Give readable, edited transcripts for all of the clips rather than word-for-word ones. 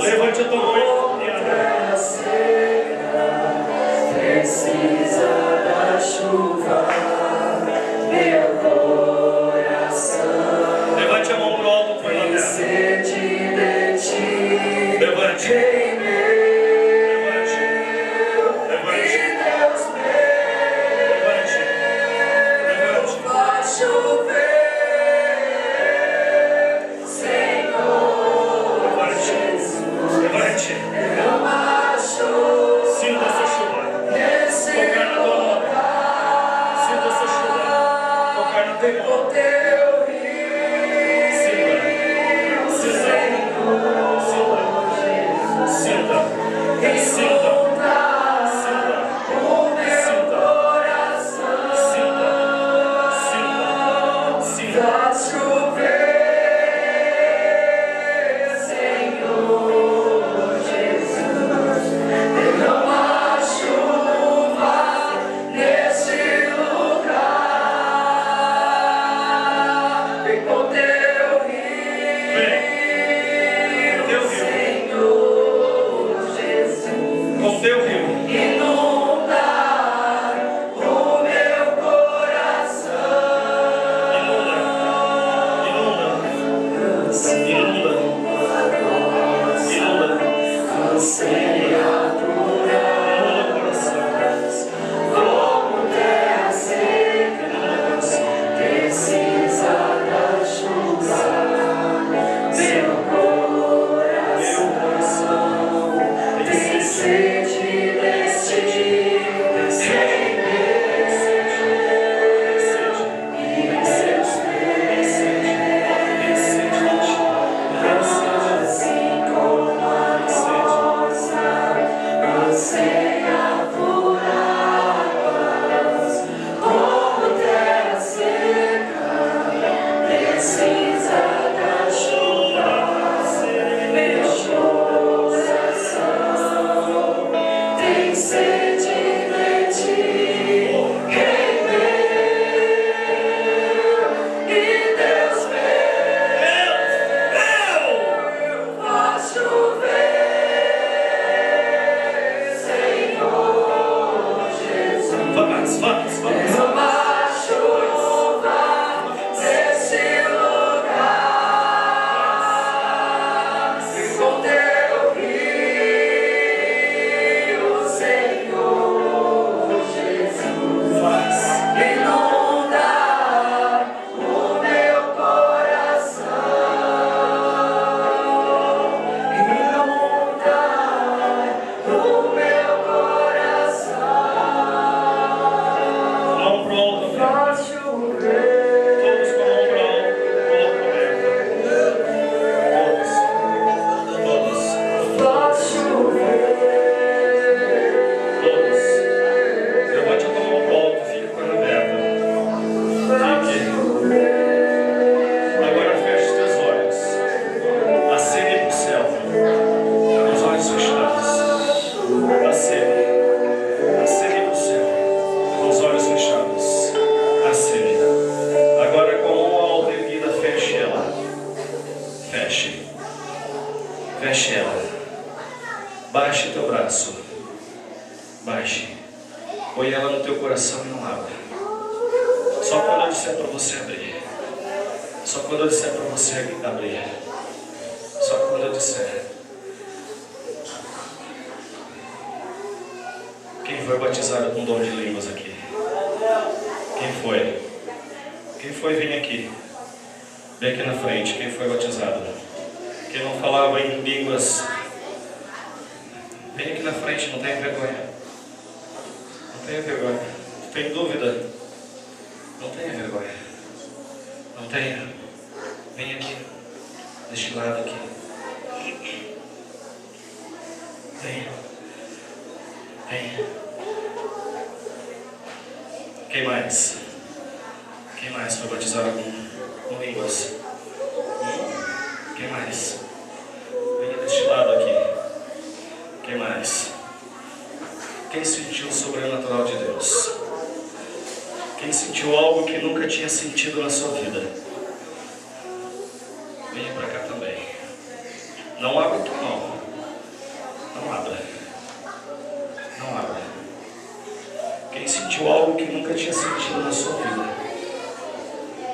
Levante a tua mão e precisa da chuva, meu coração. levante a mão pro alto, põe na terra. Sede de ti, Levante. em meu Levante. e Deus meu, Levante. Levante. faz chover, Senhor Jesus, Levante. derrama chuva Sinta essa chuva. nesse Tocar na tua mão. lugar, Sinta essa chuva. Tocar na tua o mão. teu rio, Sinta. Sinta. Sinta. Sinta. Sinta. o meu coração. Sinta. Faz chover, Senhor Jesus, derrama chuva neste lugar, vem com teu rio, Senhor Jesus, Com teu rio. inunda o meu coração. Inunda. Inunda. Inunda. Anseia por Inunda o coração. como terra seca, precisa da chuva, meu coração tem sede deste assim como a rosa anseia por águas, como terra seca, precisa da chuva, meu coração tem sede de ti, Rei meu e Deus meu, faz chover, Senhor Jesus. Vamos. Derrama chuva nesse lugar, com teu rio, Senhor Jesus, inunda o meu coração, inunda o meu coração. Mão pro alto. Faz Todos chover, com a mão pro alto. Todos. faz chover, Todos. Levante a tua mão pro alto. Fique com ela aberta. Agora feche os teus olhos. Acene pro céu. Com os olhos fechados. Acene. Acene pro céu. Com os olhos fechados. Acene. Agora com a mão alta erguida, feche ela. Feche. Feche ela. Baixe teu braço. Baixe. Põe ela no teu coração e não abra. Só quando eu disser para você abrir. Só quando eu disser para você abrir. Só quando eu disser. Quem foi batizado com dom de línguas aqui? Quem foi? Quem foi vir aqui? Vem aqui na frente. Quem foi batizado? Quem não falava em línguas? Vem aqui na frente, não tenha vergonha. Não tenha vergonha. Tem dúvida? Não tenha vergonha. Não tenha. Vem aqui. Deste lado aqui. Venha. Venha. Quem mais? Quem mais foi batizado com línguas? Quem mais? Venha deste lado aqui. Quem mais? Quem sentiu o sobrenatural de Deus? Quem sentiu algo que nunca tinha sentido na sua vida? Não abra tua mão. Não abra. Não abra. Quem sentiu algo que nunca tinha sentido na sua vida?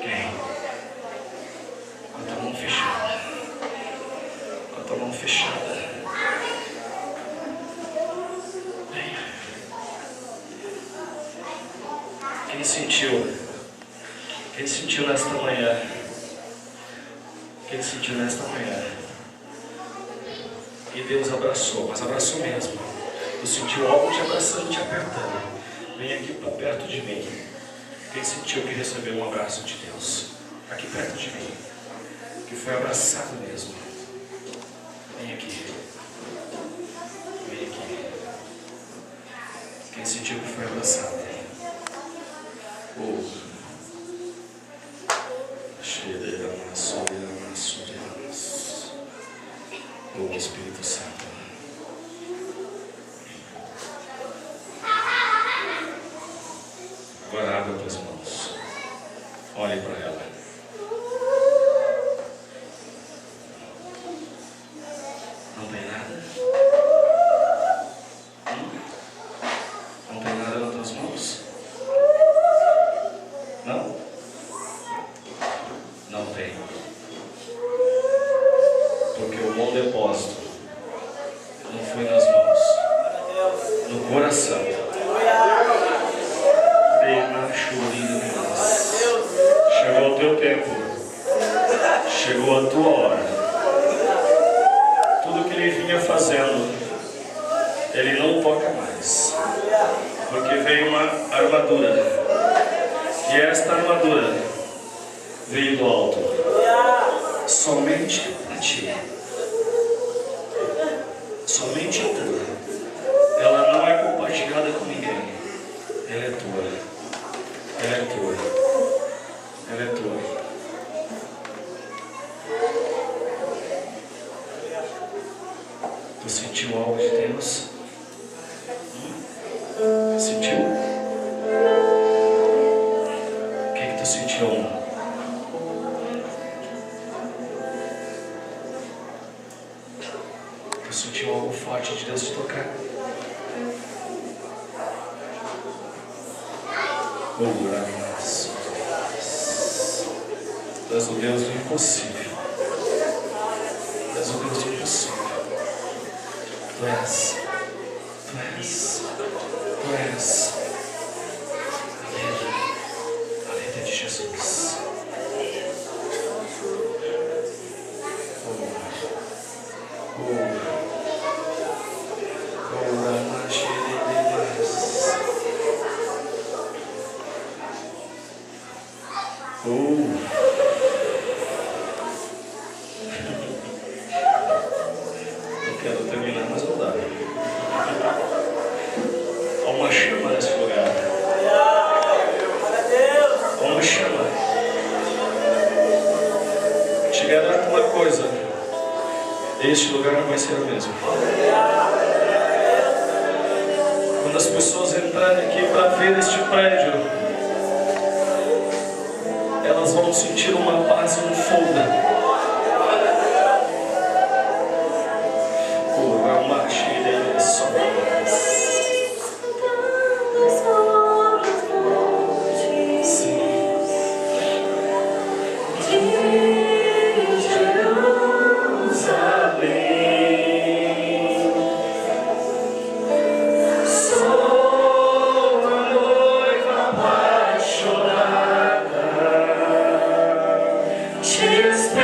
Quem? Com a tua mão fechada. Com a tua mão fechada. Quem sentiu? Quem sentiu nesta manhã? Quem sentiu nesta manhã? E Deus abraçou, mas abraçou mesmo. Tu sentiu algo te abraçando, te apertando. Vem aqui para perto de mim. Quem sentiu que recebeu um abraço de Deus? Aqui perto de mim. Que foi abraçado mesmo. Vem aqui. Vem aqui. Quem sentiu que foi abraçado? O Espírito Santo. Agora abre as tuas mãos. Olhe para ela. Não tem nada? Não tem nada nas tuas mãos? Não? Não tem. Porque o bom depósito não foi nas mãos, no coração. Chegou o teu tempo, chegou a tua hora. Tudo que ele vinha fazendo, ele não toca mais, porque veio uma armadura, e esta armadura veio do alto, somente para ti, somente a tua. Ela não é compartilhada com ninguém, ela é tua. Ela é tua. Ela é tua. Tu sentiu algo de Deus? Sentiu? O que tu sentiu? Tu sentiu algo forte de Deus te tocar? Tu és o Deus do impossível. Tu és o Deus do impossível. Tu és. Tu és. Tu és. A vida de Jesus. Eu quero terminar, mas não dá. Há uma chama nesse lugar. Há uma chama. Te garanto uma coisa: este lugar não vai ser o mesmo. Quando as pessoas entrarem aqui para ver este prédio, elas vão sentir uma paz e um fogo. Te espero.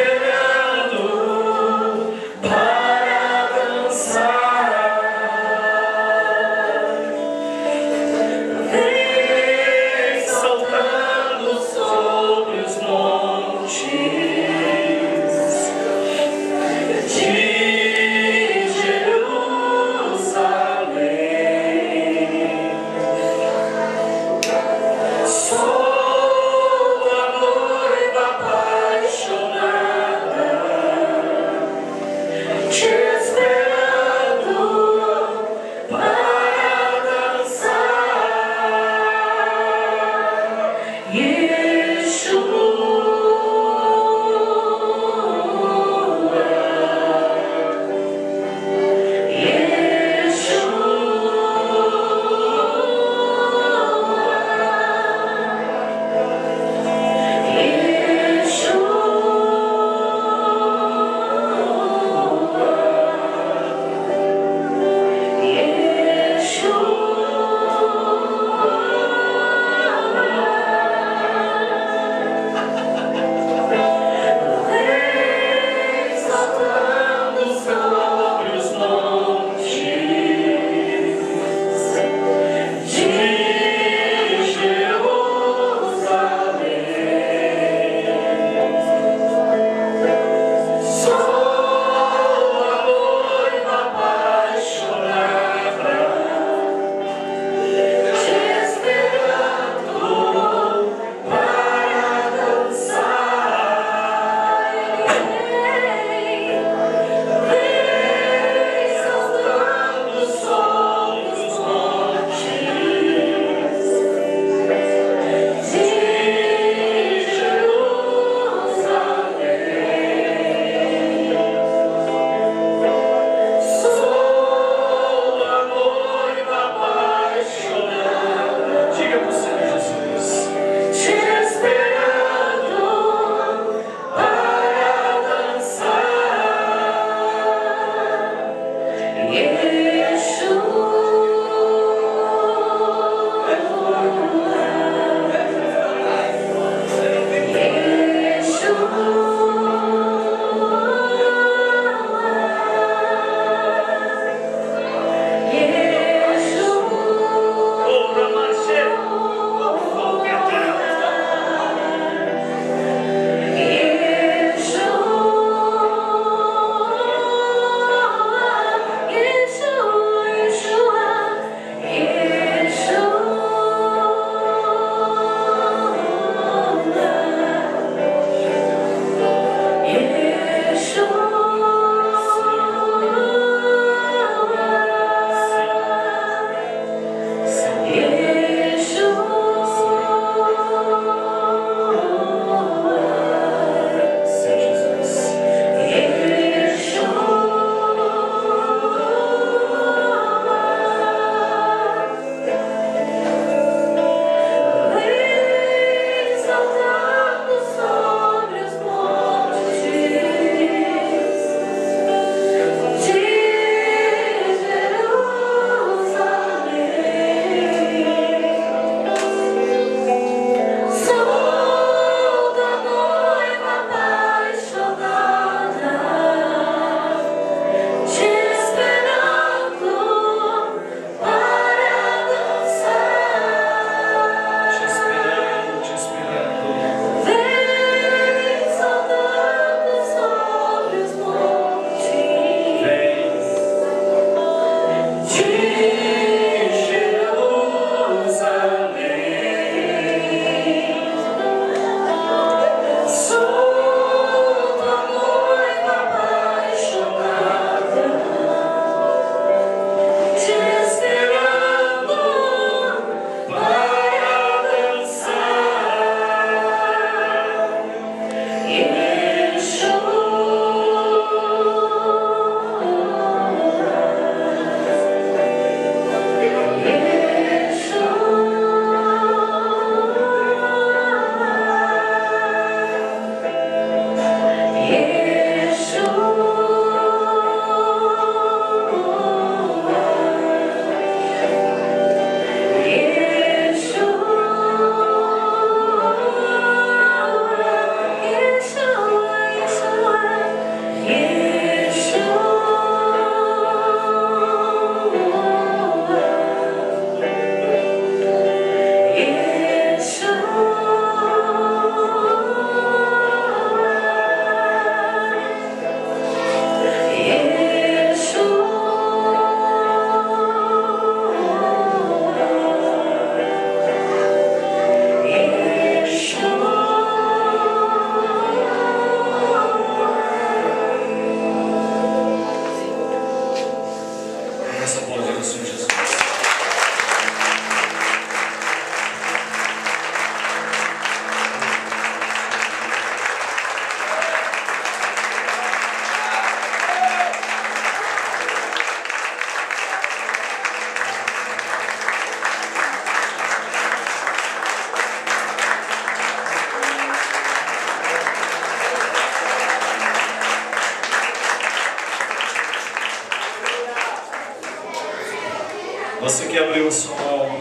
Você que abriu sua mão,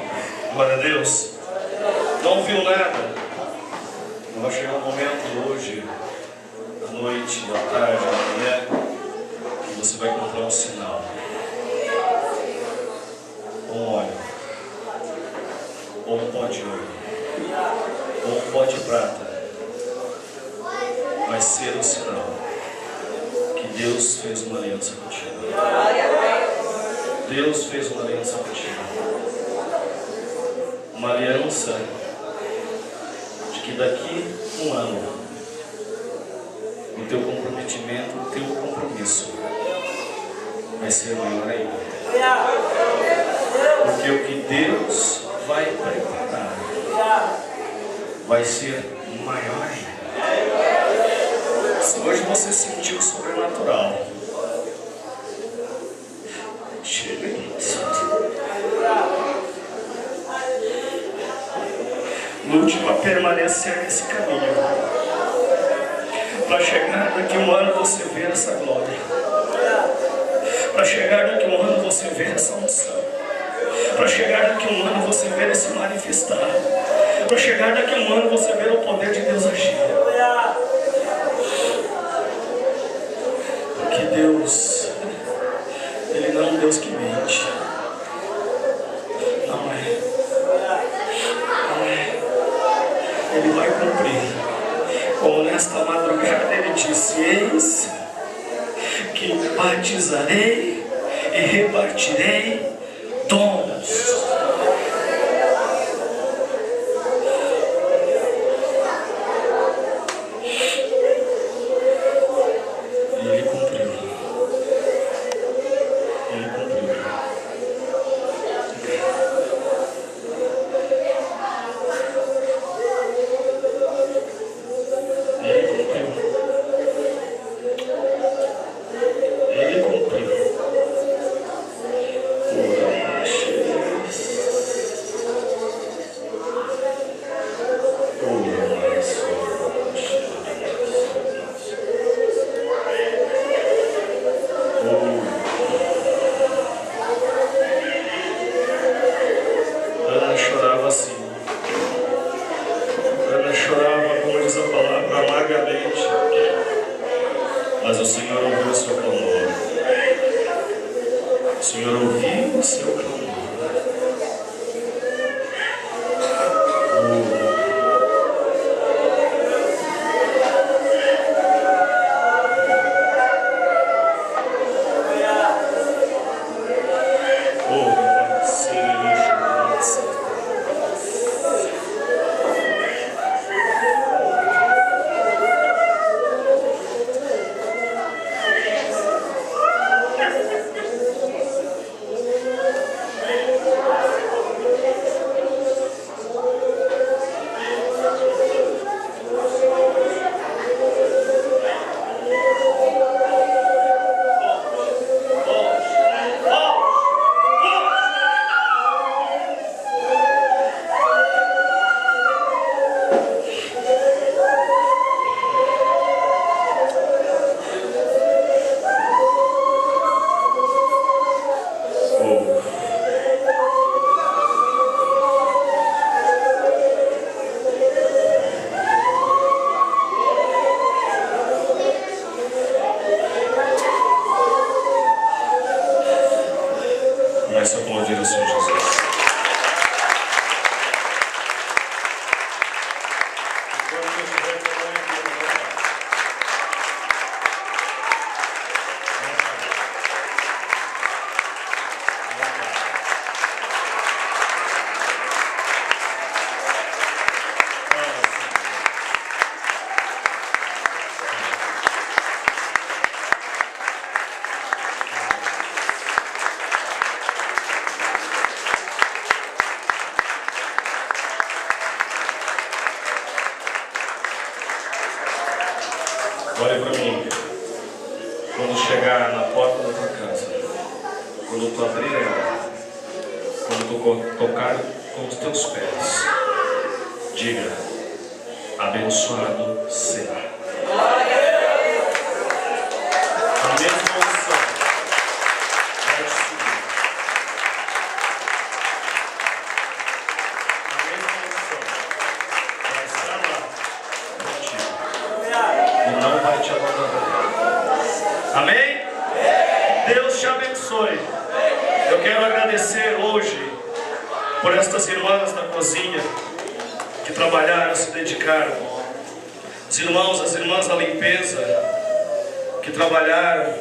glória a Deus, não viu nada. Vai chegar um momento hoje, à noite, à tarde, à manhã, que você vai comprar um sinal, um óleo, ou um pó de ouro, ou um pó de prata. Vai ser o sinal que Deus fez uma aliança contigo. Deus fez uma aliança contigo. Uma aliança de que daqui um ano o teu comprometimento, o teu compromisso vai ser maior ainda. Porque o que Deus vai preparar vai ser maior ainda. Se hoje você sentiu o sobrenatural, chega aí. Lute para permanecer nesse caminho, para chegar daqui um ano você ver essa glória, para chegar daqui um ano você ver essa unção, para chegar daqui um ano você ver esse manifestar, para chegar daqui um ano você ver o poder de Deus agir. Porque Deus, Ele não é um Deus que mente. Não é. Ele vai cumprir. Como nesta madrugada Ele disse: eis que batizarei e repartirei dons. E Ele cumpriu. Ele cumpriu. Ana chorava assim. Ana chorava, como diz a palavra, amargamente. Mas o Senhor ouviu o seu clamor. O Senhor ouviu o seu clamor. Comece a aplaudir o Senhor Jesus. Olha para mim. Quando chegar na porta da tua casa, quando tu abrir ela, quando tu tocar com os teus pés, diga: abençoado será. A mesma unção vai te seguir. por estas irmãs da cozinha que trabalharam, se dedicaram, os irmãos, as irmãs da limpeza que trabalharam,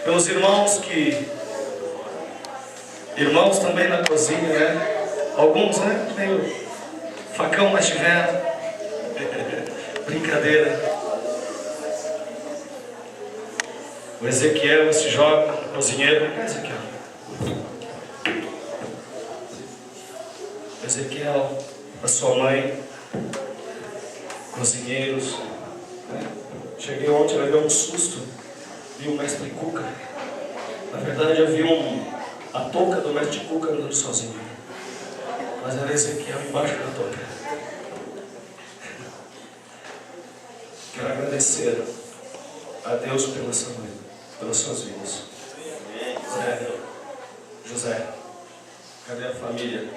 pelos irmãos irmãos também na cozinha, né? Alguns, né? Meio facão, mas tiveram. Brincadeira. O Ezequiel, esse jovem cozinheiro, Ezequiel. Ezequiel, a sua mãe, cozinheiros. Cheguei ontem, levei um susto, vi o mestre Cuca. Na verdade, eu vi a touca do mestre Cuca andando sozinho, mas era Ezequiel embaixo da touca. Quero agradecer a Deus pelas suas vidas. José, cadê a família?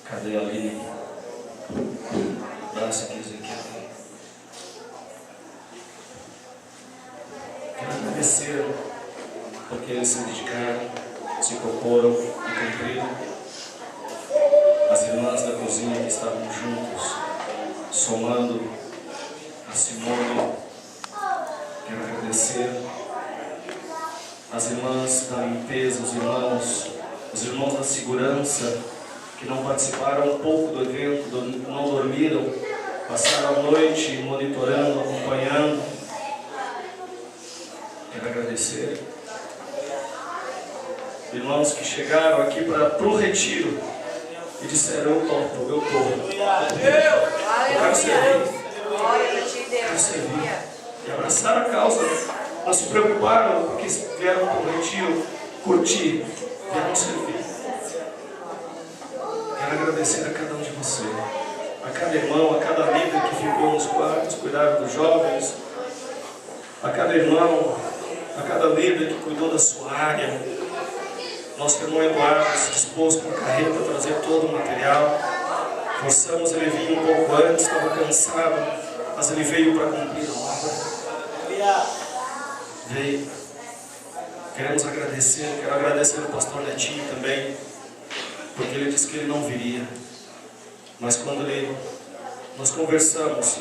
Cadê a Aline? Abraço aqui, Ezequiel. Quero agradecer porque eles se dedicaram, se proporam e cumpriram. As irmãs da cozinha que estavam juntos, somando, a Simone, quero agradecer. As irmãs da limpeza, os irmãos da segurança, que não participaram um pouco do evento, não dormiram, passaram a noite monitorando, acompanhando. Quero agradecer. Irmãos que chegaram aqui para o retiro e disseram: eu topo, eu quero servir. Quero servir. E abraçaram a causa. Não se preocuparam porque vieram para o retiro curtir, vieram servir. Quero agradecer a cada um de vocês, a cada irmão, a cada líder que ficou nos quartos, cuidava dos jovens, a cada irmão, a cada líder que cuidou da sua área. Nosso irmão Eduardo se dispôs com a carreta a trazer todo o material. Forçamos ele vir um pouco antes, estava cansado, mas ele veio para cumprir a obra. Veio. Queremos agradecer, quero agradecer ao pastor Netinho também, porque ele disse que ele não viria. Mas quando nós conversamos,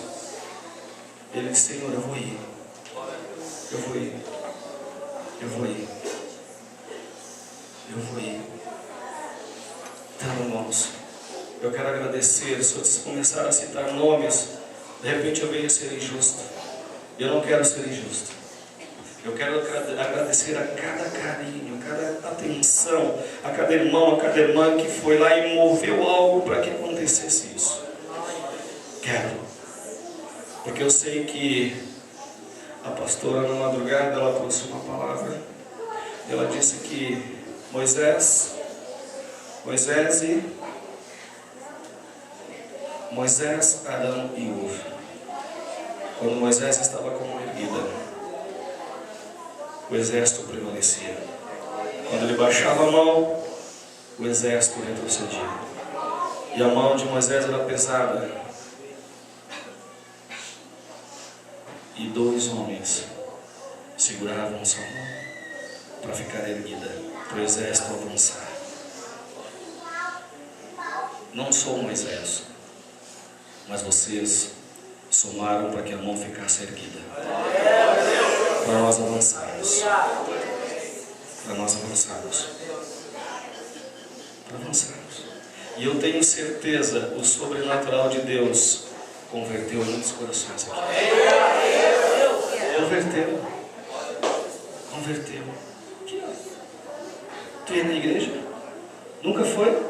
ele disse: Senhor, eu vou ir. Eu vou ir. Eu vou ir. Eu vou ir. Então, irmãos, eu quero agradecer. Se eu começar a citar nomes, de repente eu venho a ser injusto. Eu não quero ser injusto. Eu quero agradecer a cada carinho, a cada atenção, a cada irmão, a cada irmã que foi lá e moveu algo para que acontecesse isso. Quero. Porque eu sei que a pastora na madrugada ela trouxe uma palavra. Ela disse que Moisés, Arão e Ur. Quando Moisés estava com uma erguida, o exército prevalecia. Quando ele baixava a mão, o exército retrocedia. E a mão de Moisés era pesada. E 2 homens seguravam sua mão para ficar erguida, para o exército avançar. Não sou Moisés, mas vocês somaram para que a mão ficasse erguida, para nós avançarmos, e eu tenho certeza, o sobrenatural de Deus converteu muitos corações aqui. Converteu. Tu ia na igreja? Nunca foi?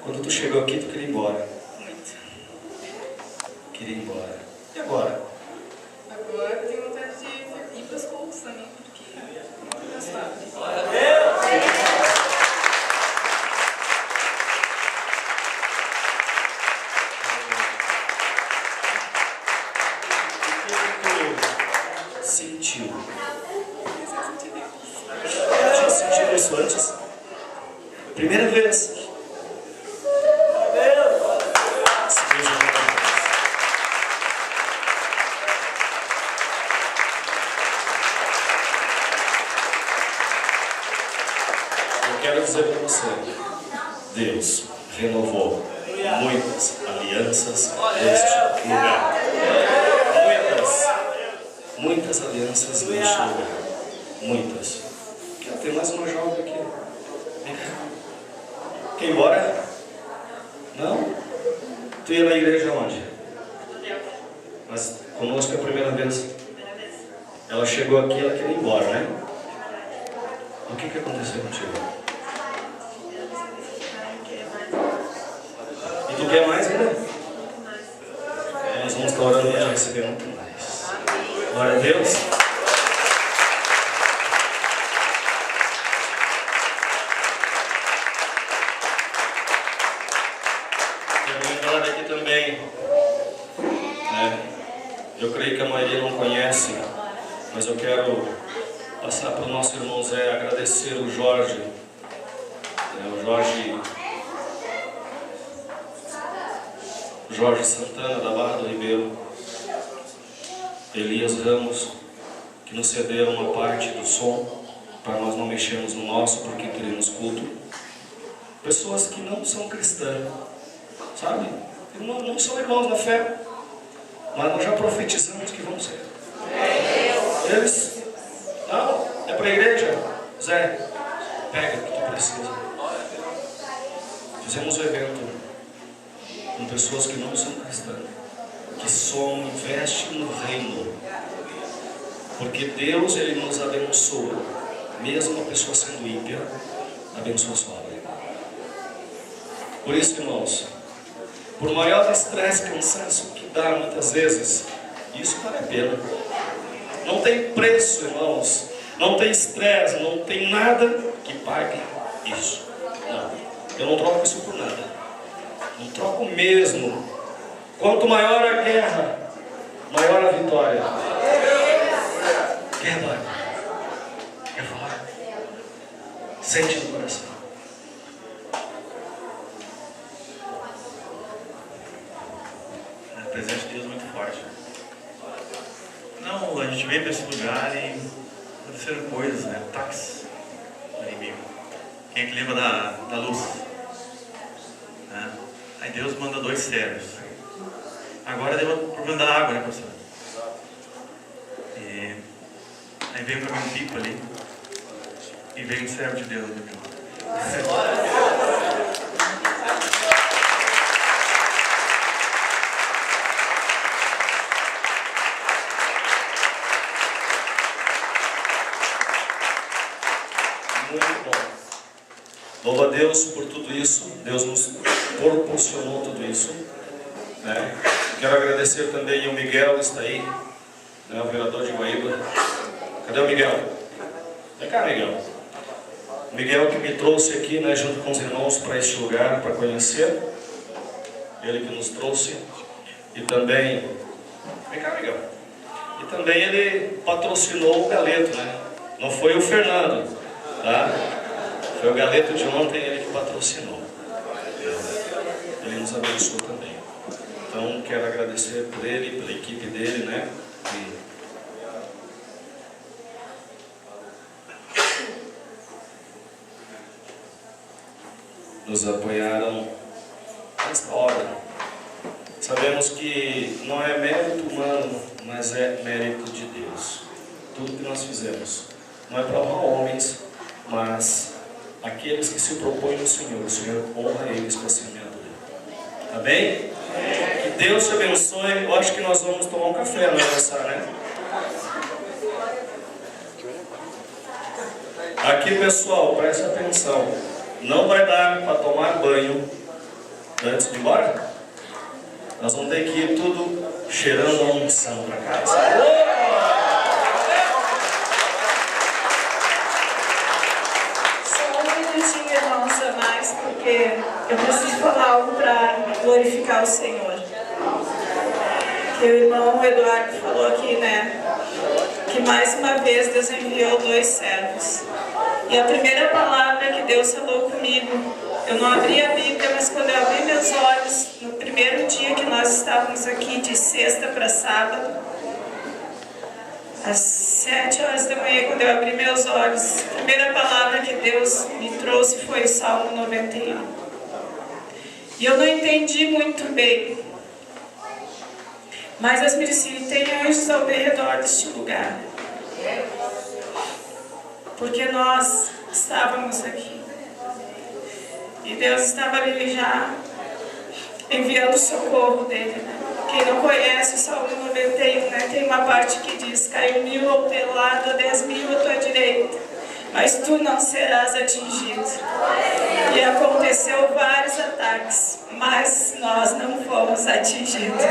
Quando tu chegou aqui, tu queria ir embora. Queria ir embora. E agora? Agora eu tenho vontade de ir para os cultos também, porque é muito gastado. Sentiu? Já sentiu isso antes? Primeira vez. Eu quero dizer para você, Deus renovou muitas alianças neste lugar. Muitas alianças neste lugar. Muitas. Tem mais uma jovem aqui. Vem cá. Quer ir embora? Não? Tu ia na igreja onde? Mas conosco é a primeira vez. Ela chegou aqui, ela queria ir embora, né? O que aconteceu contigo? E tu quer mais ainda? Nós vamos estar orando para receber muito mais. Glória a Deus. Quero lembrar aqui também, né? Eu creio que a maioria não conhece, mas eu quero passar para o nosso irmão Zé, agradecer o Jorge, Jorge Santana, da Barra do Ribeiro, Elias Ramos, que nos cederam uma parte do som, para nós não mexermos no nosso, porque teremos culto. Pessoas que não são cristãs, sabe? Não são irmãos na fé, mas nós já profetizamos que vão ser. Eles, não, é para a igreja. Zé, pega o que tu precisa. Fizemos um evento com pessoas que não são cristãs, que só investem no reino, porque Deus, Ele nos abençoa, mesmo a pessoa sendo ímpia, abençoa a sua obra. Por isso, irmãos, por maior estresse e cansaço que dá muitas vezes, isso vale a pena. Não tem preço, irmãos, não tem estresse, não tem nada que pague isso. Não, eu não troco isso por nada. Não troco mesmo. Quanto maior a guerra, maior a vitória. Guerra, é fora. Sente no coração. A presença de Deus é muito forte. Não, a gente veio para esse lugar e aconteceram coisas, né? Ataques do inimigo. Quem é que lembra da luz? Né? Aí Deus manda 2 servos. Agora deu o problema da água, né, pastor? E aí veio para mim um pipa ali. E veio um servo de Deus. Muito bom. Louva a Deus por tudo isso. Deus nos proporcionou tudo isso, né? Quero agradecer também o Miguel, está aí, né, o vereador de Guaíba. Cadê o Miguel? Vem cá, Miguel. O Miguel que me trouxe aqui, né, junto com os irmãos para este lugar, para conhecer. Ele que nos trouxe. E também... Vem cá, Miguel. E também ele patrocinou o Galeto, né? Não foi o Fernando, tá? Foi o Galeto de ontem, ele que patrocinou. Ele nos abençoou também. Então, quero agradecer por ele, pela equipe dele, né? Nos apoiaram nesta obra. Sabemos que não é mérito humano, mas é mérito de Deus. Tudo que nós fizemos não é para honrar homens, mas aqueles que se propõem no Senhor. O Senhor honra eles com a semeadura. Amém? Que Deus te abençoe. Eu acho que nós vamos tomar um café, não é, né? Aqui, pessoal, preste atenção. Não vai dar para tomar banho antes de ir embora. Nós vamos ter que ir tudo cheirando a unção para casa. Só um minutinho, irmãos, a mais, porque eu preciso falar algo para glorificar o Senhor. Que o irmão Eduardo falou aqui, né? Que mais uma vez Deus enviou 2 servos. E a primeira palavra que Deus falou comigo, eu não abri a Bíblia, mas quando eu abri meus olhos, no primeiro dia que nós estávamos aqui, de sexta para sábado, às 7 horas da manhã, quando eu abri meus olhos, a primeira palavra que Deus me trouxe foi o Salmo 91. E eu não entendi muito bem. Mas Asmirici, tem anjos ao redor deste lugar. Porque nós estávamos aqui. E Deus estava ali já enviando o socorro dele, né? Quem não conhece o Salmo 91, né? Tem uma parte que diz: caiu 1000 ao teu lado, 10.000 à tua direita, mas tu não serás atingido. E aconteceu vários ataques, mas nós não fomos atingidos.